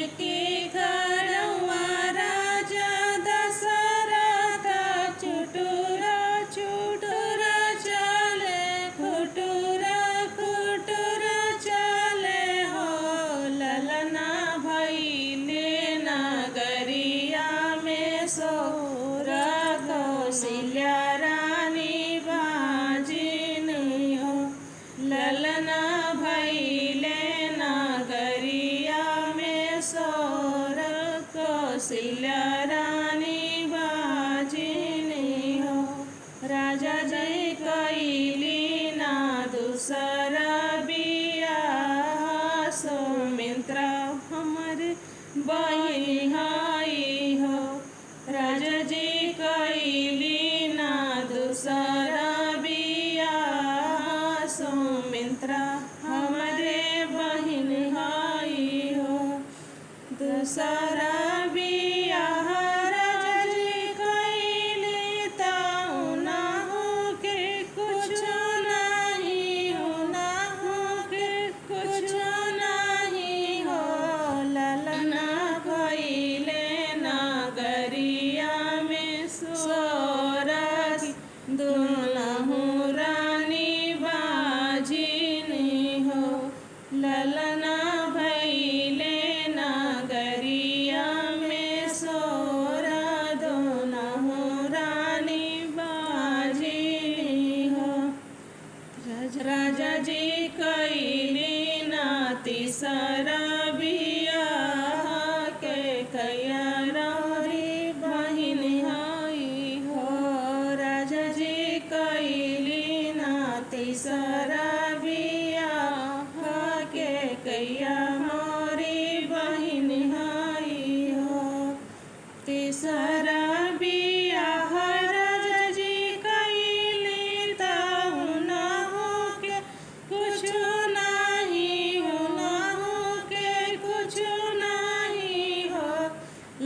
के घरवा राजा दशरथ चुटुर चुटुर चले खुटुर खुटुर चले हो ललना भइले नगरिया में सोर कौशल्या रानी बाजिन हो ललना भइले नगरिया में सोर कौशल्या रानी बाजिन हो राजा जी कैली ना दूसरा बियाह सुमित्रा हमर बहिन हाई हो राजा जी कैली ना दूसरा बियाह सुमित्रा हमरे बहिन हाई हो दूसरा बियाह राजा जी कैली ताऊ ना हो के कुछ नहीं हो ना हो के कुछ नहीं हो ललना भइले नगरिया में सोरस दुनहु रानी बाजिन हो ललना भइले नगरिया में सोरा दुनहु रानी बाजिन हो राजा जी कैली ना तीसरा बियाह के कैया री बहिन हाई हो राजा जी कैली ना तीसरा बियाह के कैया मोरी बहिन हाई हो तीसरा बियाह राजा जी कैली ताऊ ना हो के कुछ नहीं हो ना हो के कुछ नहीं हो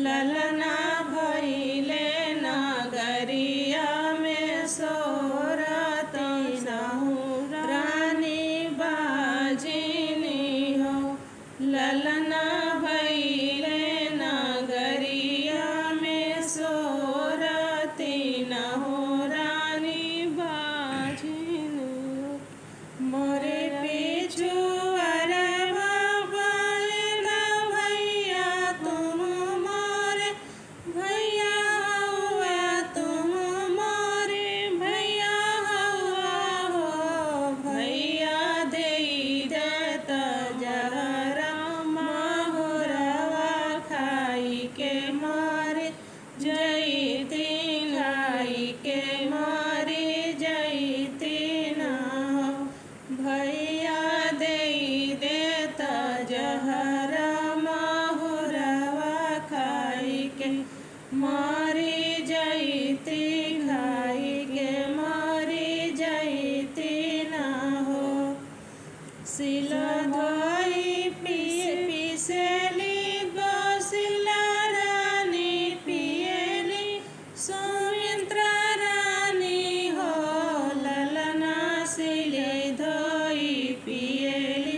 ललना भइले नगरिया में सोरा तीनहु रानी बाजिन हो ललना भइले नगरिया में सोरा तीनहु रानी बाजिन हो मोरे पीछू अरवा बांधा भैया तुम मोरे भैया हुआ तुम मोरे भैया हुआ हो भैया दे देता जहरा माहुरवा खाई के मारे जईती खाई के मारे जईती ना हो भैया दे देता जहरा माहुरवा खाई के मारे जईती खाई के मारे जईती ना हो सिला धोई पीसेली गौसिला रानी पियली सुमित्रा रानी हो ललना सिले धोई पियली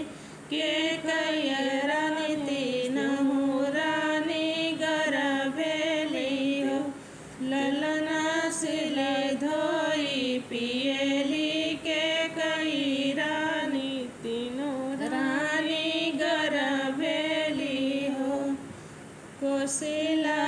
के कैया रानी तीनहु रानी गरबेली हो ललना सिले धोई पियली के कई रानी तीनों रानी गरबेली हो कोशिला